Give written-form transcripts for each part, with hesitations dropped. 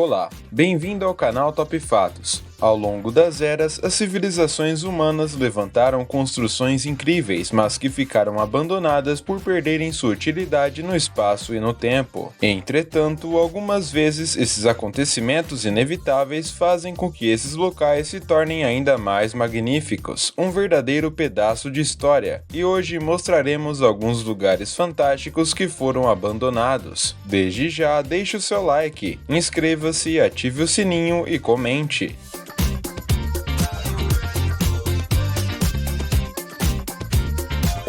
Olá, bem-vindo ao canal Top Fatos. Ao longo das eras, as civilizações humanas levantaram construções incríveis, mas que ficaram abandonadas por perderem sua utilidade no espaço e no tempo. Entretanto, algumas vezes esses acontecimentos inevitáveis fazem com que esses locais se tornem ainda mais magníficos, um verdadeiro pedaço de história, e hoje mostraremos alguns lugares fantásticos que foram abandonados. Desde já, deixe o seu like, inscreva-se, ative o sininho e comente.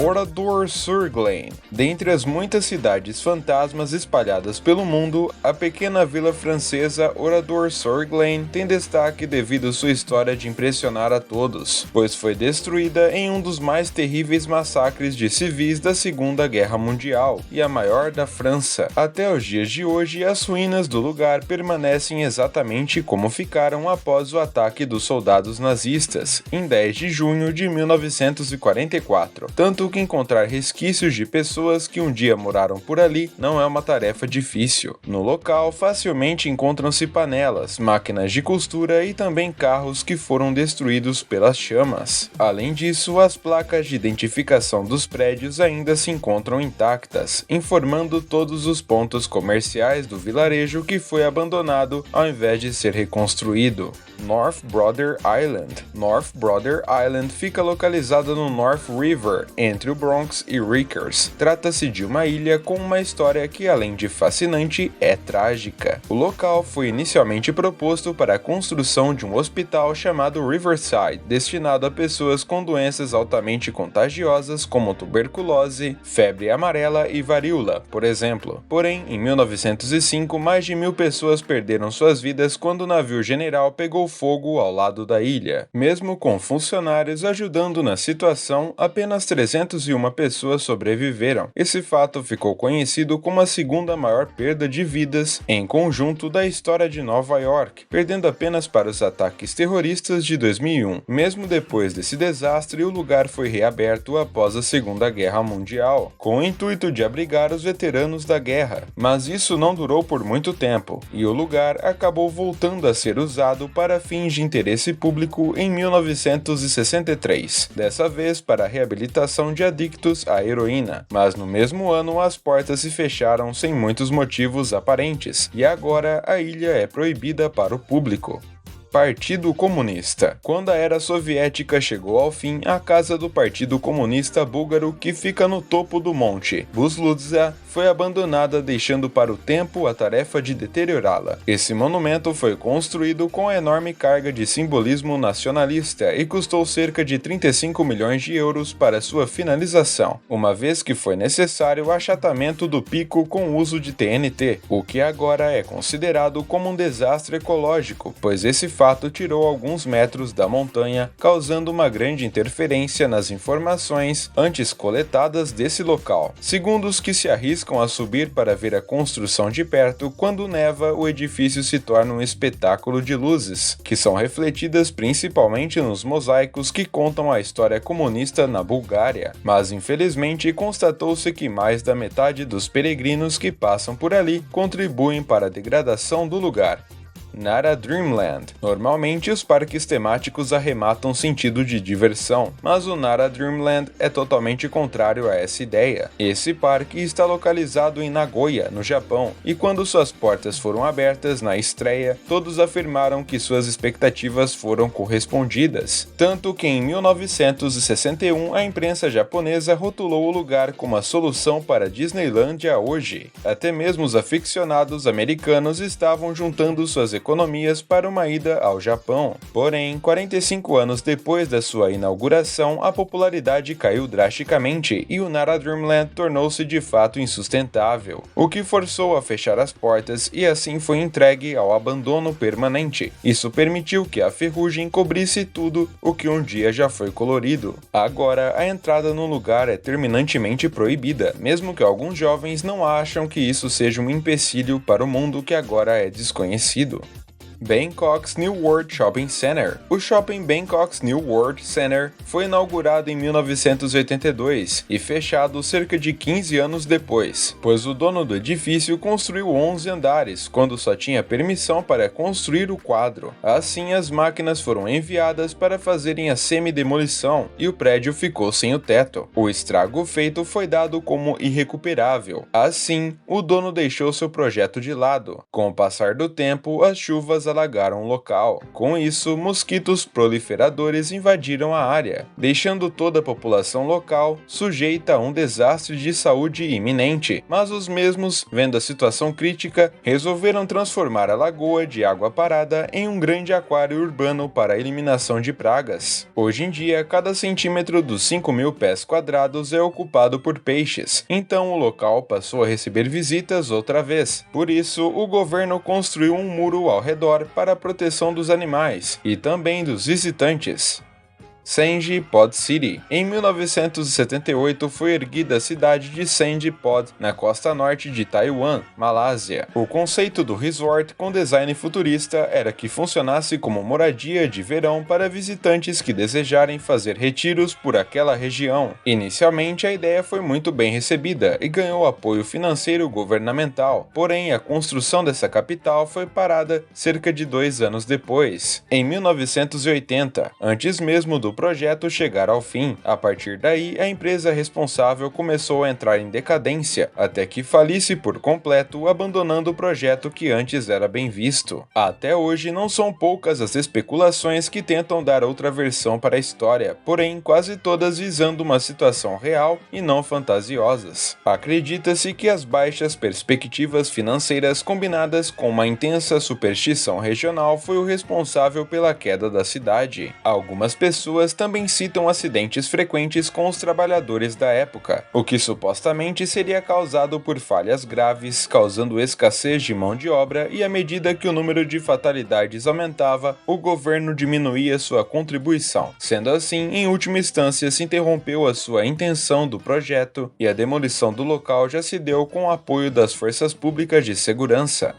Oradour-sur-Glane. Dentre as muitas cidades fantasmas espalhadas pelo mundo, a pequena vila francesa Oradour-sur-Glane tem destaque devido sua história de impressionar a todos, pois foi destruída em um dos mais terríveis massacres de civis da Segunda Guerra Mundial e a maior da França. Até os dias de hoje, as ruínas do lugar permanecem exatamente como ficaram após o ataque dos soldados nazistas, em 10 de junho de 1944. Tanto que encontrar resquícios de pessoas que um dia moraram por ali não é uma tarefa difícil. No local, facilmente encontram-se panelas, máquinas de costura e também carros que foram destruídos pelas chamas. Além disso, as placas de identificação dos prédios ainda se encontram intactas, informando todos os pontos comerciais do vilarejo que foi abandonado ao invés de ser reconstruído. North Brother Island. North Brother Island fica localizada no North River, entre o Bronx e Rikers. Trata-se de uma ilha com uma história que, além de fascinante, é trágica. O local foi inicialmente proposto para a construção de um hospital chamado Riverside, destinado a pessoas com doenças altamente contagiosas como tuberculose, febre amarela e varíola, por exemplo. Porém, em 1905, mais de 1.000 pessoas perderam suas vidas quando o navio general pegou fogo ao lado da ilha. Mesmo com funcionários ajudando na situação, apenas 301 pessoas sobreviveram. Esse fato ficou conhecido como a segunda maior perda de vidas em conjunto da história de Nova York, perdendo apenas para os ataques terroristas de 2001. Mesmo depois desse desastre, o lugar foi reaberto após a Segunda Guerra Mundial, com o intuito de abrigar os veteranos da guerra. Mas isso não durou por muito tempo, e o lugar acabou voltando a ser usado para fins de interesse público em 1963, dessa vez para a reabilitação de adictos à heroína, mas no mesmo ano as portas se fecharam sem muitos motivos aparentes, e agora a ilha é proibida para o público. Partido Comunista. Quando a era soviética chegou ao fim, a casa do Partido Comunista Búlgaro, que fica no topo do monte Buzludza, foi abandonada, deixando para o tempo a tarefa de deteriorá-la. Esse monumento foi construído com enorme carga de simbolismo nacionalista e custou cerca de 35 milhões de euros para sua finalização, uma vez que foi necessário o achatamento do pico com o uso de TNT, o que agora é considerado como um desastre ecológico, pois esse fato tirou alguns metros da montanha, causando uma grande interferência nas informações antes coletadas desse local. Segundo os que se arriscam a subir para ver a construção de perto, quando neva, o edifício se torna um espetáculo de luzes, que são refletidas principalmente nos mosaicos que contam a história comunista na Bulgária. Mas infelizmente constatou-se que mais da metade dos peregrinos que passam por ali contribuem para a degradação do lugar. Nara Dreamland. Normalmente os parques temáticos arrematam sentido de diversão, mas o Nara Dreamland é totalmente contrário a essa ideia. Esse parque está localizado em Nagoya, no Japão, e quando suas portas foram abertas na estreia, todos afirmaram que suas expectativas foram correspondidas, tanto que em 1961 a imprensa japonesa rotulou o lugar como a solução para a Disneylândia hoje. Até mesmo os aficionados americanos estavam juntando suas economias para uma ida ao Japão. Porém, 45 anos depois da sua inauguração, a popularidade caiu drasticamente e o Nara Dreamland tornou-se de fato insustentável, o que forçou a fechar as portas e assim foi entregue ao abandono permanente. Isso permitiu que a ferrugem cobrisse tudo o que um dia já foi colorido. Agora, a entrada no lugar é terminantemente proibida, mesmo que alguns jovens não acham que isso seja um empecilho para o mundo que agora é desconhecido. Bangkok's New World Shopping Center. O shopping Bangkok's New World Center foi inaugurado em 1982 e fechado cerca de 15 anos depois, pois o dono do edifício construiu 11 andares quando só tinha permissão para construir o quadro. Assim, as máquinas foram enviadas para fazerem a semi-demolição e o prédio ficou sem o teto. O estrago feito foi dado como irrecuperável. Assim, o dono deixou seu projeto de lado. Com o passar do tempo, as chuvas alagaram o local. Com isso, mosquitos proliferadores invadiram a área, deixando toda a população local sujeita a um desastre de saúde iminente. Mas os mesmos, vendo a situação crítica, resolveram transformar a lagoa de água parada em um grande aquário urbano para a eliminação de pragas. Hoje em dia, cada centímetro dos 5.000 pés quadrados é ocupado por peixes, então o local passou a receber visitas outra vez. Por isso, o governo construiu um muro ao redor para a proteção dos animais e também dos visitantes. Saenji Pod City. Em 1978 foi erguida a cidade de Saenji Pod, na costa norte de Taiwan, Malásia. O conceito do resort com design futurista era que funcionasse como moradia de verão para visitantes que desejarem fazer retiros por aquela região. Inicialmente a ideia foi muito bem recebida e ganhou apoio financeiro governamental, porém a construção dessa capital foi parada cerca de 2 anos depois, em 1980, antes mesmo do projeto chegar ao fim. A partir daí, a empresa responsável começou a entrar em decadência, até que falisse por completo, abandonando o projeto que antes era bem visto. Até hoje, não são poucas as especulações que tentam dar outra versão para a história, porém quase todas visando uma situação real e não fantasiosas. Acredita-se que as baixas perspectivas financeiras combinadas com uma intensa superstição regional foi o responsável pela queda da cidade. Algumas pessoas também citam acidentes frequentes com os trabalhadores da época, o que supostamente seria causado por falhas graves, causando escassez de mão de obra, e à medida que o número de fatalidades aumentava, o governo diminuía sua contribuição. Sendo assim, em última instância, se interrompeu a sua intenção do projeto e a demolição do local já se deu com o apoio das forças públicas de segurança.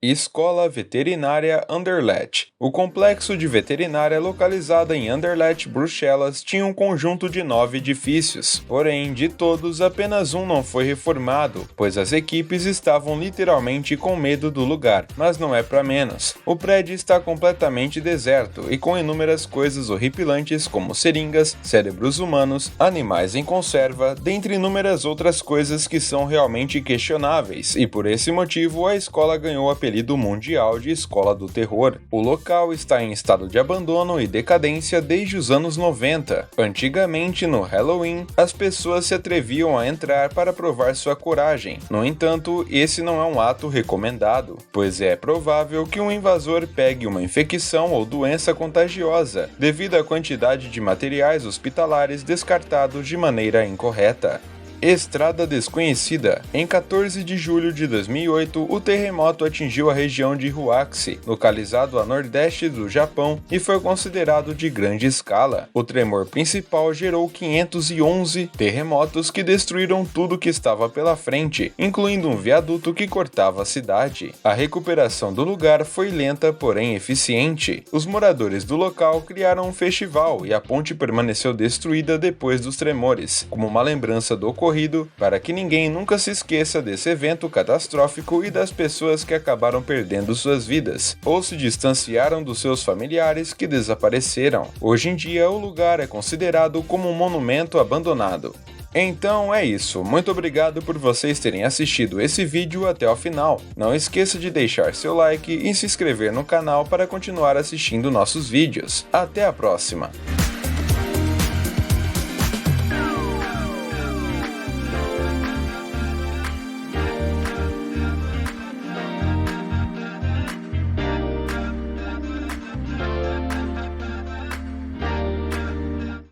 Escola Veterinária Anderlecht. O complexo de veterinária localizado em Anderlecht, Bruxelas, tinha um conjunto de 9 edifícios. Porém, de todos, apenas um não foi reformado, pois as equipes estavam literalmente com medo do lugar. Mas não é para menos. O prédio está completamente deserto e com inúmeras coisas horripilantes como seringas, cérebros humanos, animais em conserva, dentre inúmeras outras coisas que são realmente questionáveis, e por esse motivo a escola ganhou o apelido mundial de Escola do Terror. O local está em estado de abandono e decadência desde os anos 90. Antigamente, no Halloween, as pessoas se atreviam a entrar para provar sua coragem. No entanto, esse não é um ato recomendado, pois é provável que um invasor pegue uma infecção ou doença contagiosa, devido à quantidade de materiais hospitalares descartados de maneira incorreta. Estrada desconhecida. Em 14 de julho de 2008, o terremoto atingiu a região de Huaxi, localizado a nordeste do Japão, e foi considerado de grande escala. O tremor principal gerou 511 terremotos que destruíram tudo que estava pela frente, incluindo um viaduto que cortava a cidade. A recuperação do lugar foi lenta, porém eficiente. Os moradores do local criaram um festival e a ponte permaneceu destruída depois dos tremores, como uma lembrança do ocorrido, para que ninguém nunca se esqueça desse evento catastrófico e das pessoas que acabaram perdendo suas vidas, ou se distanciaram dos seus familiares que desapareceram. Hoje em dia, o lugar é considerado como um monumento abandonado. Então é isso, muito obrigado por vocês terem assistido esse vídeo até o final. Não esqueça de deixar seu like e se inscrever no canal para continuar assistindo nossos vídeos. Até a próxima!